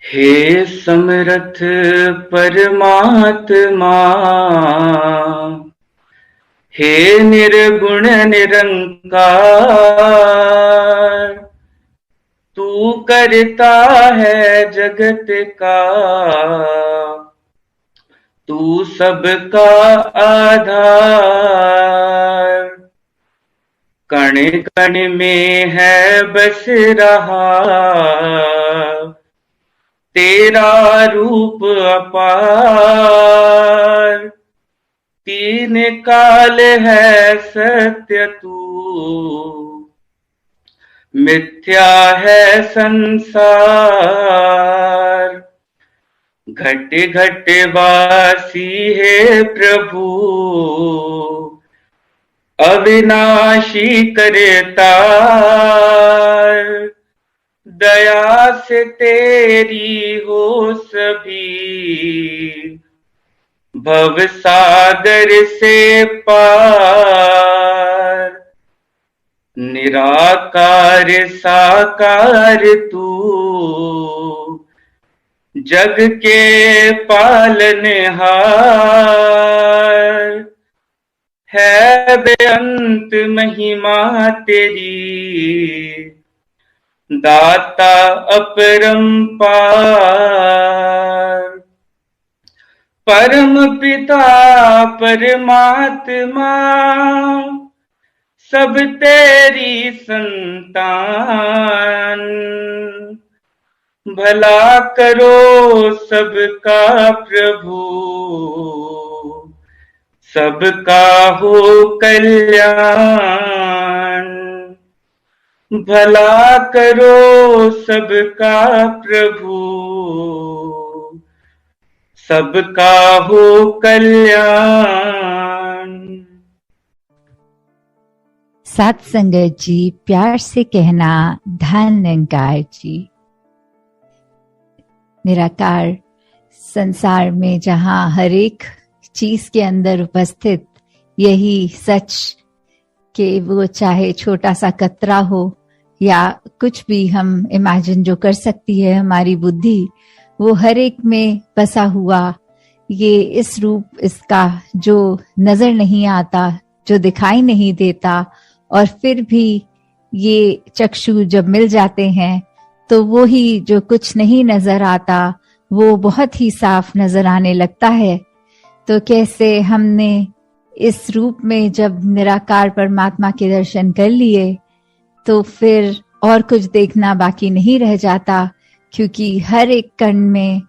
हे समर्थ परमात्मा, हे निर्गुण निरंकार, तू करता है जगत का, तू सबका आधार। कण कण में है बस रहा तेरा रूप अपार। तीन काल है सत्य तू, मिथ्या है संसार। घट घट वासी है प्रभु, अविनाशी करतार। दया से तेरी हो सभी, भव सागर से पार। निराकार साकार तू, जग के पालनहार। है बेअंत महिमा तेरी, दाता अपरंपार। परम पिता परमात्मा, सब तेरी संतान। भला करो सबका प्रभु, सबका हो कल्याण। भला करो सबका प्रभु, सबका हो कल्याण। सात संगत जी, प्यार से कहना धन निरंकार जी। निराकार संसार में जहाँ हर एक चीज के अंदर उपस्थित यही सच कि वो चाहे छोटा सा कतरा हो या कुछ भी हम इमेजिन जो कर सकती है हमारी बुद्धि, वो हर एक में बसा हुआ ये इस रूप इसका जो नजर नहीं आता, जो दिखाई नहीं देता, और फिर भी ये चक्षु जब मिल जाते हैं तो वो ही जो कुछ नहीं नजर आता वो बहुत ही साफ नजर आने लगता है। तो कैसे हमने इस रूप में जब निराकार परमात्मा के दर्शन कर लिए तो फिर और कुछ देखना बाकी नहीं रह जाता, क्योंकि हर एक कण में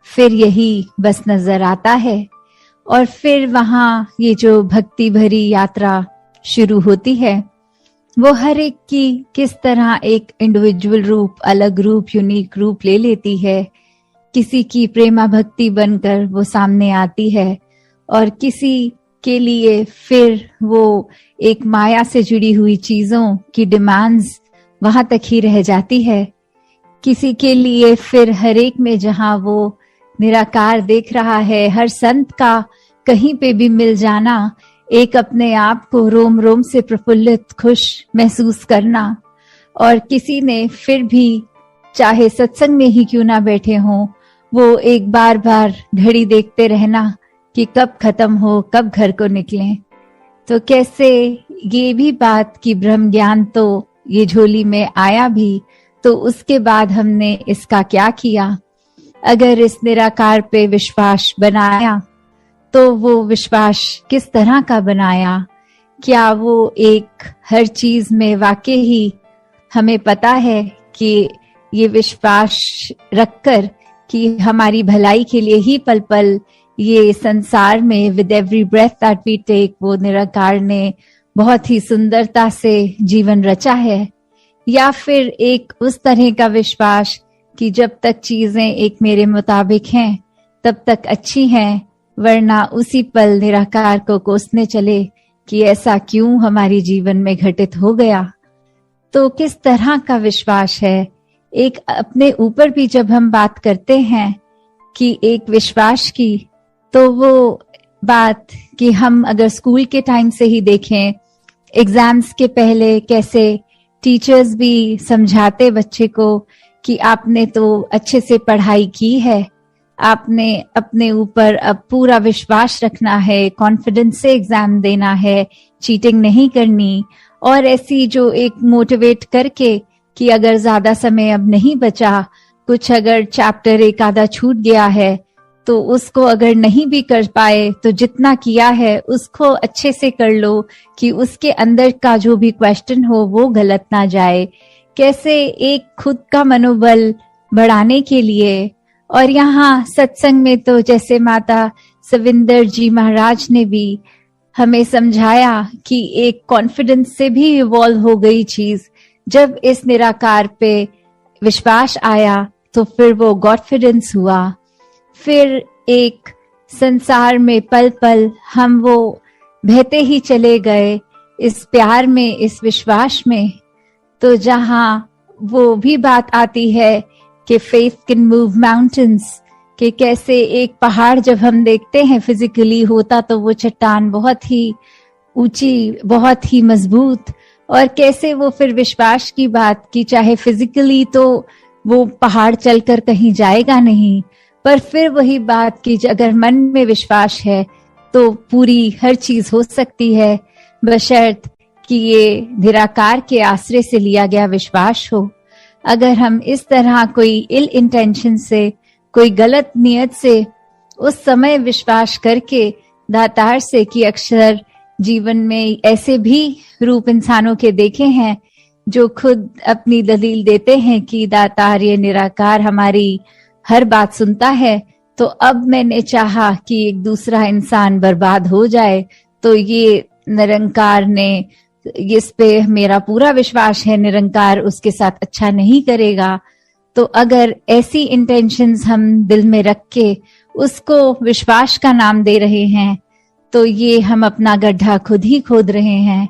फिर यही बस नजर आता है। और फिर वहाँ ये जो भक्ति भरी यात्रा शुरू होती है, वो हर एक की किस तरह एक इंडिविजुअल रूप, अलग रूप, यूनिक रूप ले लेती है। किसी की प्रेमा भक्ति बनकर वो सामने आती है, और किसी के लिए फिर वो एक माया से जुड़ी हुई चीजों की डिमांड्स वहां तक ही रह जाती है। किसी के लिए फिर हर एक में जहां वो निराकार देख रहा है, हर संत का कहीं पे भी मिल जाना, एक अपने आप को रोम रोम से प्रफुल्लित खुश महसूस करना। और किसी ने फिर भी चाहे सत्संग में ही क्यों ना बैठे हों, वो एक बार बार घड़ी देखते रहना कि कब खत्म हो, कब घर को निकलें। तो कैसे ये भी बात कि ब्रह्म ज्ञान तो ये झोली में आया भी, तो उसके बाद हमने इसका क्या किया। अगर इस निराकार पे विश्वास बनाया तो वो विश्वास किस तरह का बनाया। क्या वो एक हर चीज में वाकई ही हमें पता है कि ये विश्वास रखकर कि हमारी भलाई के लिए ही पल पल ये संसार में with every breath that we take, वो निराकार ने बहुत ही सुंदरता से जीवन रचा है। या फिर एक उस तरह का विश्वास कि जब तक चीजें एक मेरे मुताबिक हैं तब तक अच्छी हैं, वरना उसी पल निराकार को कोसने चले कि ऐसा क्यों हमारे जीवन में घटित हो गया। तो किस तरह का विश्वास है। एक अपने ऊपर भी जब हम बात करते हैं कि एक विश्वास की, तो वो बात कि हम अगर स्कूल के टाइम से ही देखें, एग्जाम्स के पहले कैसे टीचर्स भी समझाते बच्चे को कि आपने तो अच्छे से पढ़ाई की है, आपने अपने ऊपर अब पूरा विश्वास रखना है, कॉन्फिडेंस से एग्जाम देना है, चीटिंग नहीं करनी, और ऐसी जो एक मोटिवेट करके कि अगर ज्यादा समय अब नहीं बचा, कुछ अगर चैप्टर एक आधा छूट गया है तो उसको अगर नहीं भी कर पाए तो जितना किया है उसको अच्छे से कर लो कि उसके अंदर का जो भी क्वेश्चन हो वो गलत ना जाए। कैसे एक खुद का मनोबल बढ़ाने के लिए, और यहाँ सत्संग में तो जैसे माता सविंदर जी महाराज ने भी हमें समझाया कि एक कॉन्फिडेंस से भी इवॉल्व हो गई चीज। जब इस निराकार पे विश्वास आया तो फिर वो गॉडफिडेंस हुआ। फिर एक संसार में पल पल हम वो बहते ही चले गए इस प्यार में, इस विश्वास में। तो जहाँ वो भी बात आती है कि फेथ कैन मूव माउंटेन्स, कि कैसे एक पहाड़ जब हम देखते हैं फिजिकली होता तो वो चट्टान बहुत ही ऊंची, बहुत ही मजबूत, और कैसे वो फिर विश्वास की बात कि चाहे फिजिकली तो वो पहाड़ चलकर कहीं जाएगा नहीं, पर फिर वही बात कि अगर मन में विश्वास है तो पूरी हर चीज हो सकती है, बशर्त कि ये निराकार के आश्रय से लिया गया विश्वास हो। अगर हम इस तरह कोई इल इंटेंशन से, कोई गलत नियत से उस समय विश्वास करके दातार से, कि अक्सर जीवन में ऐसे भी रूप इंसानों के देखे हैं जो खुद अपनी दलील देते हैं कि दातार ये निराकार हमारी हर बात सुनता है, तो अब मैंने चाहा कि एक दूसरा इंसान बर्बाद हो जाए तो ये निरंकार ने, इस पे मेरा पूरा विश्वास है निरंकार उसके साथ अच्छा नहीं करेगा। तो अगर ऐसी इंटेंशंस हम दिल में रख के उसको विश्वास का नाम दे रहे हैं तो ये हम अपना गड्ढा खुद ही खोद रहे हैं,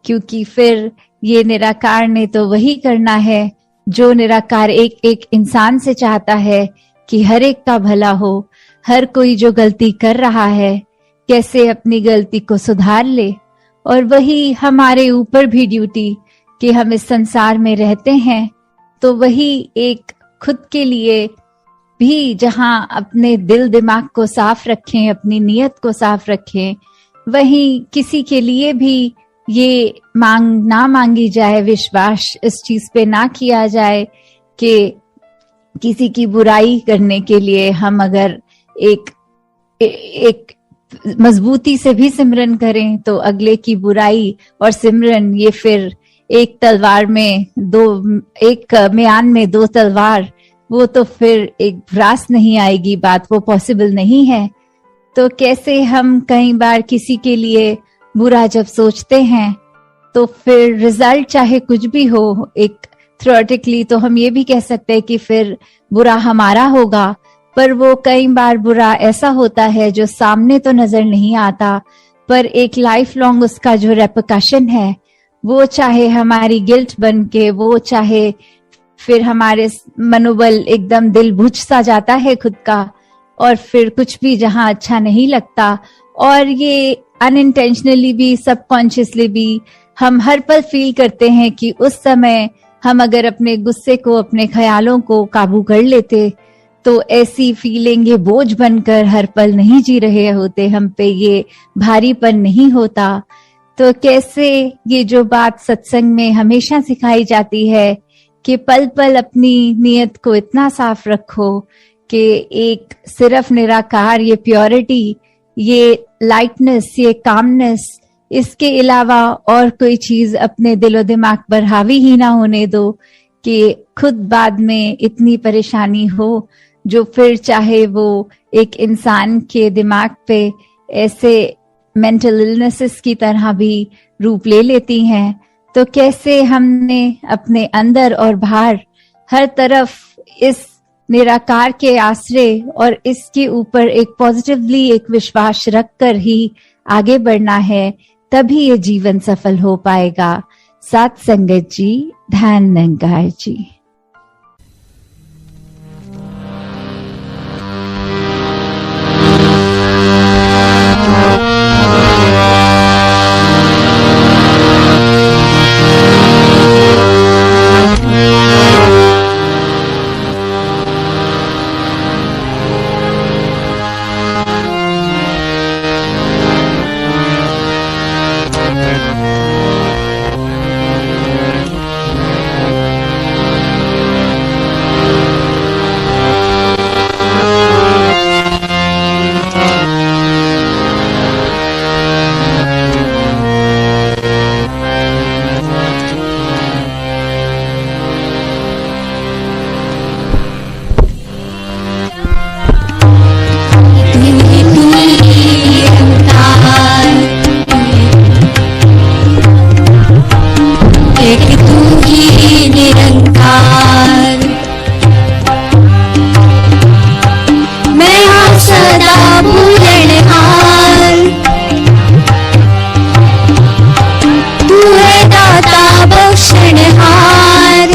क्योंकि फिर ये निराकार ने तो वही करना है जो निराकार एक एक इंसान से चाहता है कि हर एक का भला हो। हर कोई जो गलती कर रहा है कैसे अपनी गलती को सुधार ले, और वही हमारे ऊपर भी ड्यूटी कि हम इस संसार में रहते हैं तो वही एक खुद के लिए भी जहां अपने दिल दिमाग को साफ रखें, अपनी नीयत को साफ रखें, वहीं किसी के लिए भी ये मांग ना मांगी जाए, विश्वास इस चीज पे ना किया जाए कि किसी की बुराई करने के लिए हम अगर एक मजबूती से भी सिमरन करें तो अगले की बुराई और सिमरन, ये फिर एक तलवार में दो, एक म्यान में दो तलवार, वो तो फिर एक भ्रास नहीं आएगी, बात वो पॉसिबल नहीं है। तो कैसे हम कई बार किसी के लिए बुरा जब सोचते हैं तो फिर रिजल्ट चाहे कुछ भी हो, एक थ्योरेटिकली तो हम ये भी कह सकते हैं कि फिर बुरा हमारा होगा, पर वो कई बार बुरा ऐसा होता है जो सामने तो नजर नहीं आता, पर एक लाइफ लॉन्ग उसका जो रेपरकशन है वो चाहे हमारी गिल्ट बन के, वो चाहे फिर हमारे मनोबल एकदम दिल बुझ सा जाता है खुद का, और फिर कुछ भी जहां अच्छा नहीं लगता, और ये अनइंटेंशनली भी सबकॉन्शियसली भी हम हर पल फील करते हैं कि उस समय हम अगर अपने गुस्से को, अपने ख्यालों को काबू कर लेते तो ऐसी फीलिंग ये बोझ बनकर हर पल नहीं जी रहे होते, हम पे ये भारीपन नहीं होता। तो कैसे ये जो बात सत्संग में हमेशा सिखाई जाती है कि पल पल अपनी नीयत को इतना साफ रखो कि एक सिर्फ निराकार, ये प्योरिटी, ये लाइटनेस, ये कामनेस, इसके अलावा और कोई चीज अपने दिलो दिमाग पर हावी ही ना होने दो कि खुद बाद में इतनी परेशानी हो जो फिर चाहे वो एक इंसान के दिमाग पे ऐसे मेंटल इलनेसेस की तरह भी रूप ले लेती हैं। तो कैसे हमने अपने अंदर और बाहर हर तरफ इस निराकार के आश्रय और इसके ऊपर एक पॉजिटिवली एक विश्वास रखकर ही आगे बढ़ना है, तभी ये जीवन सफल हो पाएगा। साथ संगत जी, ध्यान निरंकार जी। सदा भूलनहार, तू है दाता बख्शनहार,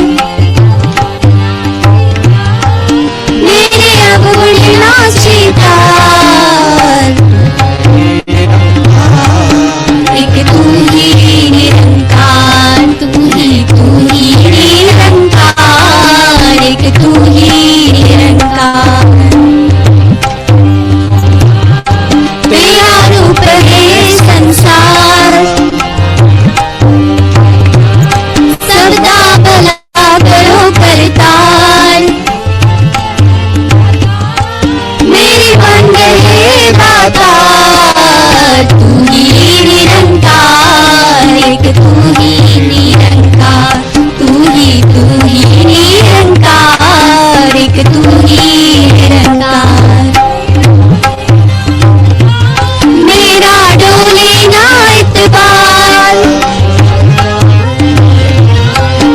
मेरे अविनाशी तार, एक तू ही निरंकार, तू ही निरंकार, एक तू ही निरंकार, तेरा रूप है संसार, सबदा भला करो करतार, मेरी बंद है दातार, तू ही निरंकार, एक तू ही निरंकार, तू ही निरंकार, एक तू ही निरंकार, मेरा डोले ना इतबार,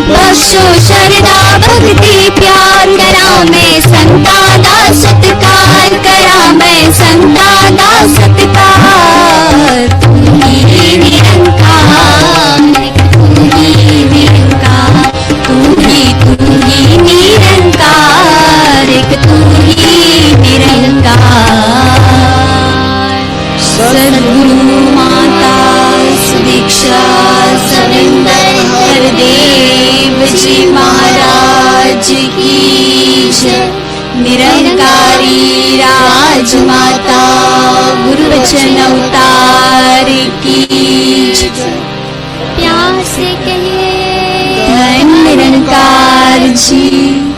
बख्शो शरदा भक्ति प्यार, करा मैं संता दा सत्कार, करा मैं संता दा सत्कार, तू ही निरंकार, तू ही निरंकार, तू ही निरंकार, एक तू ही निरंकार। सद्गुरु माता सुदीक्षा सविंदर हरदेव जी महाराज की जय, निरंकारी राजमाता गुरु वचन अवतार की जय। प्यार से कहिए धन निरंकार जी।